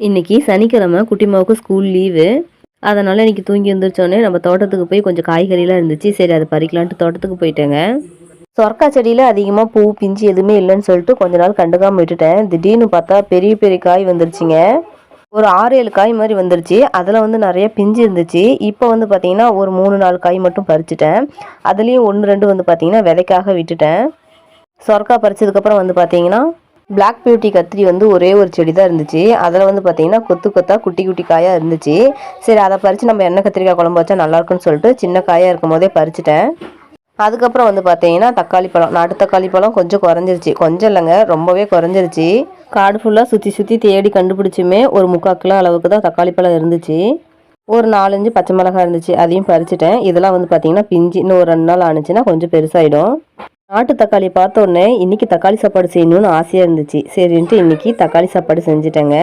இன்னைக்கு சனிக்கிழமை குட்டிமாவுக்கு school leave. அதனால் இன்னைக்கு தூங்கி எழுந்திரிச்சோடனே நம்ம தோட்டத்துக்கு போய் கொஞ்சம் காய்கறிலாம் இருந்துச்சு. சரி அதை பறிக்கலான்ட்டு தோட்டத்துக்கு போயிட்டேங்க. சொரக்கா செடியில் அதிகமாக பூ பிஞ்சு எதுவுமே இல்லைன்னு சொல்லிட்டு கொஞ்ச நாள் கண்டுக்காமல் விட்டுட்டேன். திடீர்னு பார்த்தா பெரிய பெரிய காய் வந்துருச்சுங்க. ஒரு 6-7 காய் மாதிரி வந்துருச்சு. அதில் நிறைய பிஞ்சு இருந்துச்சு. இப்போ பார்த்தீங்கன்னா ஒரு 3-4 காய் மட்டும் பறிச்சிட்டேன். அதுலேயும் 1-2 பார்த்தீங்கன்னா விதைக்காக விட்டுட்டேன். சொரக்கா பறிச்சதுக்கப்புறம் பார்த்தீங்கன்னா பிளாக் பியூட்டி கத்திரி ஒரே ஒரு செடி தான் இருந்துச்சு. அதில் பார்த்தீங்கன்னா கொத்து கொத்தா குட்டி குட்டி காயாக இருந்துச்சு. சரி அதை பறித்து நம்ம எண்ணெய் கத்திரிக்காய் குழம்பு வச்சா நல்லாயிருக்குன்னு சொல்லிட்டு சின்ன காயாக இருக்கும் போதே பறிச்சிட்டேன். அதுக்கப்புறம் பார்த்தீங்கன்னா தக்காளி பழம், நாட்டு தக்காளி பழம் கொஞ்சம் குறைஞ்சிருச்சு. கொஞ்சம் இல்லைங்க, ரொம்பவே குறைஞ்சிருச்சு. காடு ஃபுல்லாக சுற்றி சுற்றி தேடி கண்டுபிடிச்சுமே ஒரு 3/4 கிலோ அளவுக்கு தான் தக்காளி பழம் இருந்துச்சு. ஒரு 4-5 பச்சை மிளகாய் இருந்துச்சு, அதையும் பறிச்சிட்டேன். இதெல்லாம் பார்த்தீங்கன்னா பிஞ்சு இன்னும் ஒரு 2 நாள் ஆணுச்சுன்னா கொஞ்சம் பெருசாகிடும். நாட்டு தக்காளி பார்த்த உடனே இன்னைக்கு தக்காளி சாப்பாடு செய்யணும்னு ஆசையாக இருந்துச்சு. சரின்ட்டு இன்னைக்கு தக்காளி சாப்பாடு செஞ்சுட்டேங்க.